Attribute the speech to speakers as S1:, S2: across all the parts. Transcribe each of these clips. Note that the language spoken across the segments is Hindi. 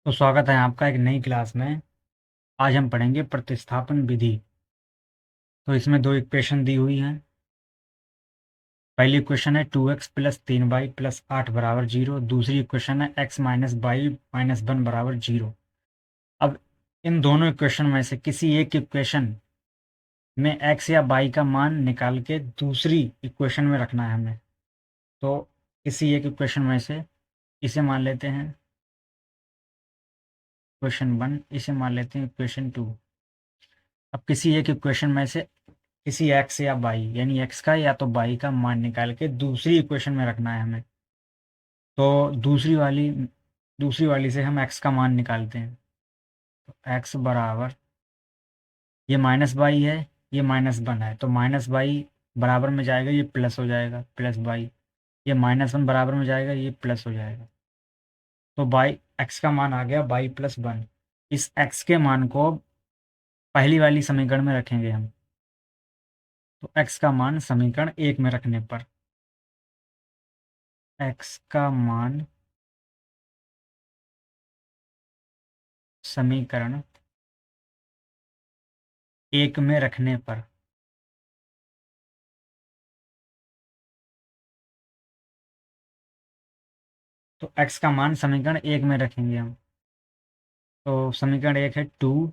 S1: तो स्वागत है आपका एक नई क्लास में। आज हम पढ़ेंगे प्रतिस्थापन विधि। तो इसमें दो इक्वेशन दी हुई हैं। पहली इक्वेशन है 2x प्लस 3y प्लस 8 बराबर 0। दूसरी इक्वेशन है x माइनस बाई माइनस 1 बराबर 0। अब इन दोनों इक्वेशन में से किसी एक इक्वेशन में x या y का मान निकाल के दूसरी इक्वेशन में रखना है हमें। तो किसी एक इक्वेशन में से इसे मान लेते हैं इक्वेशन 1, इसे मान लेते हैं इक्वेशन 2। अब किसी एक इक्वेशन में से किसी एक्स या बाई यानी एक्स का या तो बाई का मान निकाल के दूसरी इक्वेशन में रखना है हमें। तो दूसरी वाली से हम एक्स का मान निकालते हैं। तो एक्स बराबर, ये माइनस बाई है, ये माइनस वन है, तो माइनस बाई बराबर में जाएगा, ये प्लस हो जाएगा, प्लस बाई। ये माइनस वन बराबर में जाएगा, ये प्लस हो जाएगा। तो बाई एक्स का मान आ गया बाई प्लस वन। इस एक्स के मान को पहली वाली समीकरण में रखेंगे हम। तो एक्स का मान समीकरण एक में रखने पर एक्स का मान समीकरण एक में रखने पर तो x का मान समीकरण एक में रखेंगे हम। तो समीकरण एक है 2।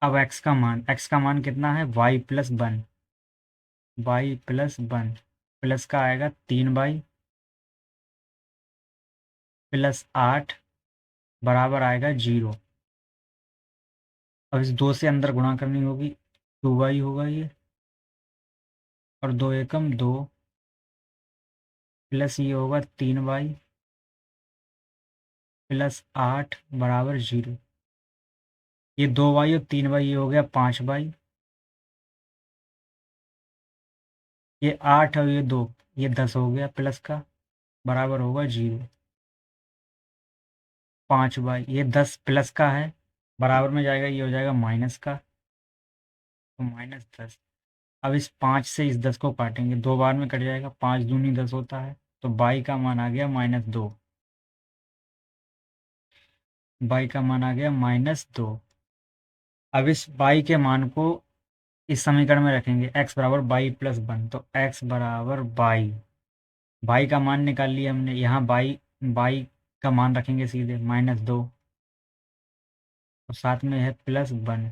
S1: अब x का मान कितना है, y plus one. Y plus one plus का आएगा 3y प्लस 8 बराबर आएगा 0। अब इस दो से अंदर गुणा करनी होगी, 2y होगा ये, और दो एकम दो, प्लस ये होगा 3y प्लस 8 बराबर 0। ये 2y और 3y, ये हो गया 5y। ये 8 और ये 2, ये 10 हो गया प्लस का, बराबर होगा 0। 5y, ये 10 प्लस का है, बराबर में जाएगा, ये हो जाएगा माइनस का, तो -10। अब इस 5 से इस 10 को काटेंगे, दो बार में कट जाएगा, 5 दूनी 10 होता है। तो बाई का मान आ गया -2। बाई का मान आ गया -2। अब इस बाई के मान को इस समीकरण में रखेंगे, x बराबर बाई प्लस वन। तो x बराबर बाई, बाई का मान निकाल लिया हमने, यहाँ बाई बाई का मान रखेंगे सीधे -2, और साथ में है प्लस वन।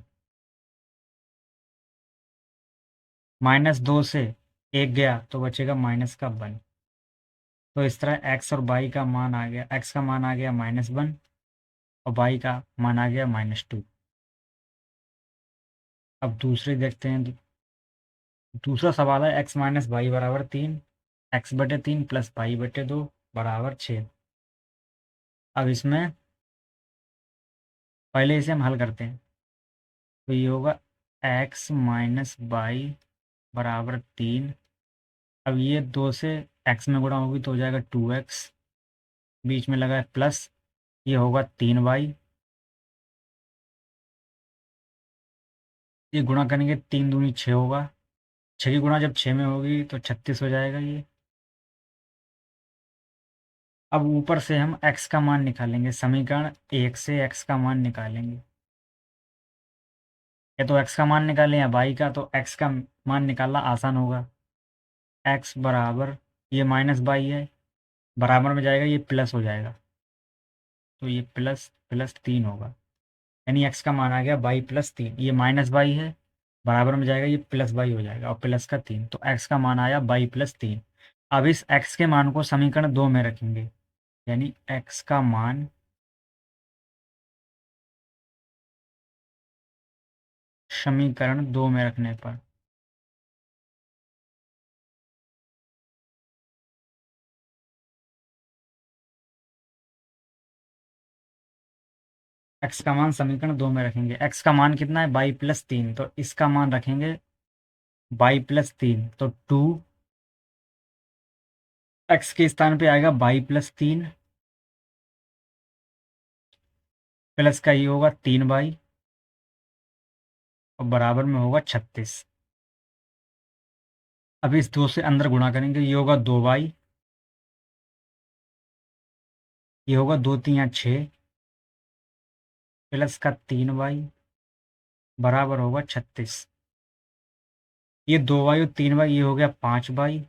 S1: -2 से एक गया तो बचेगा माइनस का वन। तो इस तरह एक्स और बाई का मान आ गया, एक्स का मान आ गया -1 और बाई का मान आ गया -2। अब दूसरे देखते हैं। दूसरा सवाल है एक्स माइनस बाई बराबर 3, एक्स बटे 3 प्लस बाई बटे 2 बराबर 6। अब इसमें पहले इसे हम हल करते हैं। तो ये होगा एक्स माइनस बाई बराबर 3। अब ये 2 से एक्स में गुणा होगी तो हो जाएगा 2x, बीच में लगा है प्लस, ये होगा 3y। ये गुणा करेंगे, 3 दूनी 6 होगा, 6 की गुणा जब 6 में होगी तो 36 हो जाएगा ये। अब ऊपर से हम x का मान निकालेंगे, समीकरण एक से x का मान निकालेंगे। या तो x का मान निकालें या y का, तो x का मान निकालना आसान होगा। x बराबर, ये माइनस बाई है, बराबर में जाएगा, ये प्लस हो जाएगा, तो ये प्लस प्लस 3 होगा। यानी x का मान आ गया बाई प्लस 3। ये माइनस बाई है, बराबर में जाएगा, ये प्लस बाई हो जाएगा, और प्लस का 3, तो x का मान आया बाई प्लस 3। अब इस x के मान को समीकरण दो में रखेंगे, यानी x का मान समीकरण दो में रखने पर x का मान समीकरण दो में रखेंगे। x का मान कितना है, बाई प्लस 3, तो इसका मान रखेंगे बाई प्लस 3। तो 2 x के स्थान पे आएगा बाई प्लस 3, प्लस का ये होगा 3y, और बराबर में होगा 36। अब इस दो से अंदर गुणा करेंगे, ये होगा 2y, ये होगा 2 3 या 6, प्लस का 3y बराबर होगा 36। ये 2y और 3y, ये हो गया 5y।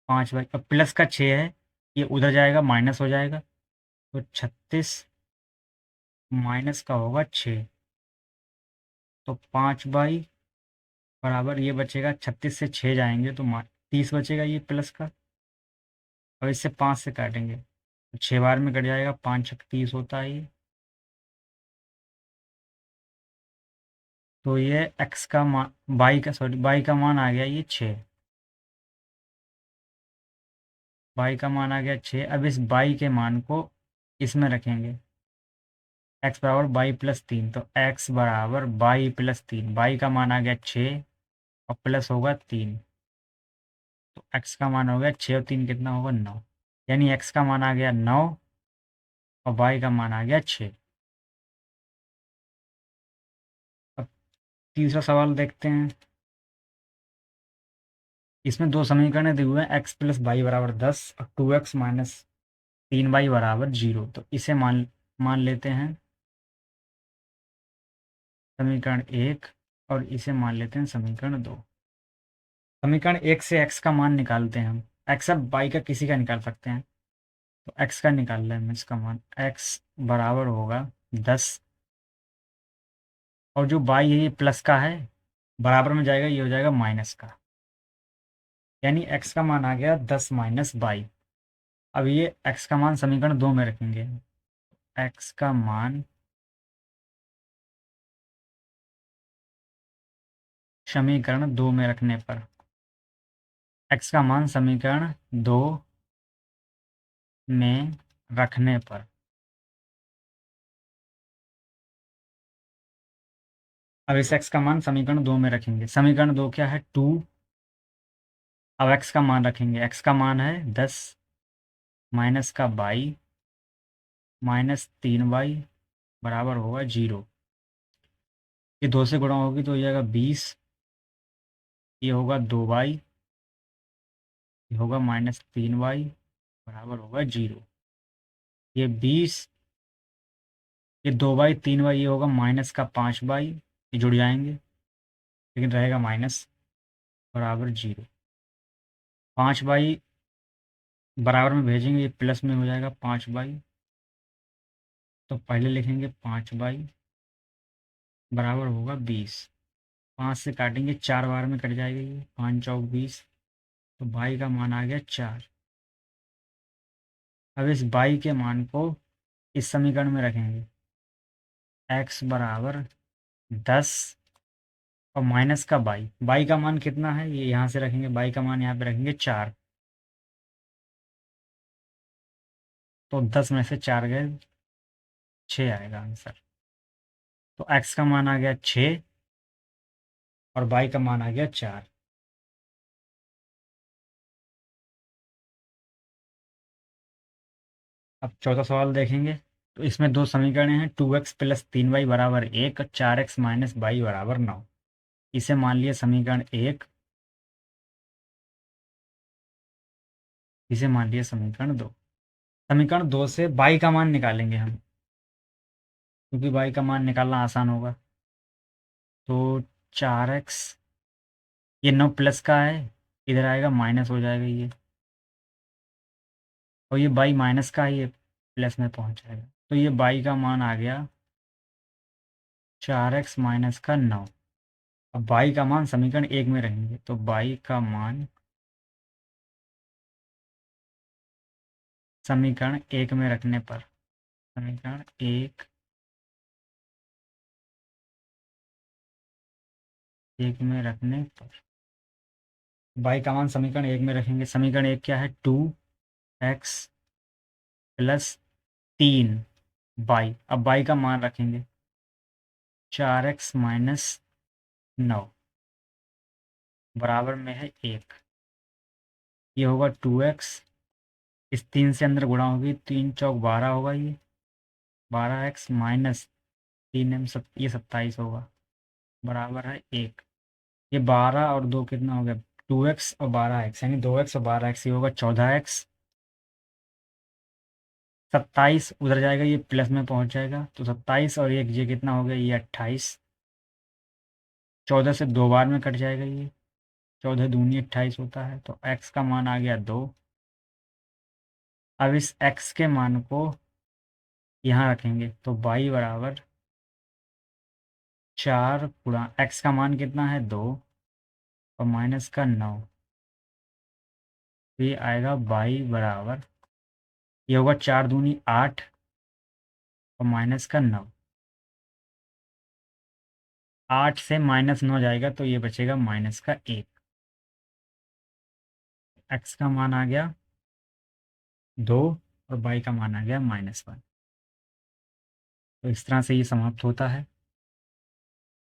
S1: 5y अब प्लस का 6 है, ये उधर जाएगा माइनस हो जाएगा, तो 36 माइनस का होगा 6, तो 5y बराबर ये बचेगा, 36 से 6 जाएंगे तो 30 बचेगा ये प्लस का। अब इससे 5 से काटेंगे तो 6 बार में कट जाएगा, 5 छक 30 होता है ये। तो ये x का मान, बाई का मान आ गया ये 6। बाई का मान आ गया 6। अब इस बाई के मान को इसमें रखेंगे, x बराबर बाई प्लस 3, तो x बराबर बाई प्लस 3। बाई का मान आ गया 6 और प्लस होगा 3, तो x का मान हो गया 6 और 3 कितना होगा 9। यानी x का मान आ गया 9 और बाई का मान आ गया 6। अब तीसरा सवाल देखते हैं। इसमें दो समीकरण दिए हुए हैं, x प्लस बाई बराबर 10 और 2x माइनस 3y बराबर 0। तो इसे मान मान लेते हैं समीकरण 1 और इसे मान लेते हैं समीकरण 2। समीकरण 1 से x का मान निकालते हैं हम। x अब बाई का किसी का निकाल सकते हैं, तो x का निकाल रहे हैं हम इसका मान। x बराबर होगा 10, और जो बाई है ये प्लस का है, बराबर में जाएगा, ये हो जाएगा माइनस का। यानी x का मान आ गया 10 माइनस बाई। अब ये x का मान समीकरण 2 में रखेंगे। x का मान समीकरण 2 में रखने पर, x का मान समीकरण 2 में रखने पर, अब इस x का मान समीकरण 2 में रखेंगे। समीकरण 2 क्या है 2। अब x का मान रखेंगे, x का मान है 10 माइनस का बाई माइनस 3y बराबर होगा 0। ये 2 से गुणा होगी तो हो जाएगा 20, ये होगा 2y, ये होगा माइनस 3y बराबर होगा 0। ये 20, ये 2y 3y, ये होगा माइनस का 5y, ये जुड़ जाएंगे लेकिन रहेगा माइनस बराबर 0। 5y बराबर में भेजेंगे, ये प्लस में हो जाएगा 5y, तो पहले लिखेंगे 5y बराबर होगा 20। 5 से काटेंगे, 4 बार में कट जाएगा, ये 5 चौक 20, तो बाई का मान आ गया 4। अब इस बाई के मान को इस समीकरण में रखेंगे, x बराबर 10 और माइनस का बाई। बाई का मान कितना है ये यहाँ से रखेंगे, बाई का मान यहाँ पे रखेंगे 4, तो 10 में से 4 गए, 6 आएगा आंसर। तो x का मान आ गया 6 और बाई का मान आ गया 4। अब चौथा सवाल देखेंगे। तो इसमें दो समीकरण हैं, 2x प्लस 3y बराबर 1 और 4x माइनस बाई बराबर 9। इसे मान लिया समीकरण 1, इसे मान लिया समीकरण 2। समीकरण 2 से बाई का मान निकालेंगे हम, क्योंकि बाई का मान निकालना आसान होगा। तो 4x, ये 9 प्लस का है, इधर आएगा माइनस हो जाएगा ये, और ये बाई माइनस का है, ये प्लस में पहुंच जाएगा। तो ये बाई का मान आ गया 4x माइनस का 9। अब बाई का मान समीकरण 1 में रहेंगे, तो बाई का मान समीकरण 1 में रखने पर, समीकरण 1 में रखने पर बाई का मान समीकरण 1 में रखेंगे। समीकरण 1 क्या है 2x प्लस 3y। अब बाई का मान रखेंगे 4x माइनस 9 बराबर में है 1। ये होगा 2x, इस 3 से अंदर गुणा होगी, 3 चौक 12 होगा, ये 12x माइनस 3m ये 27 होगा बराबर है 1। ये 12 और 2 कितना हो गया 2x और 12x, यानी 2x और 12x, ये होगा 14x। 27 उधर जाएगा, ये प्लस में पहुंच जाएगा, तो 27 और एक ये कितना हो गया, ये 28। 14 से 2 बार में कट जाएगा ये, 14 दूनी 28 होता है, तो x का मान आ गया 2। अब इस x के मान को यहाँ रखेंगे, तो y बराबर 4 गुणा x का मान कितना है 2 और माइनस का 9, तो ये आएगा y बराबर, ये होगा 4 दूनी 8 और माइनस का 9। 8 से -9 जाएगा तो ये बचेगा माइनस का 1। x का मान आ गया 2 और y का मान आ गया -1। तो इस तरह से ये समाप्त होता है।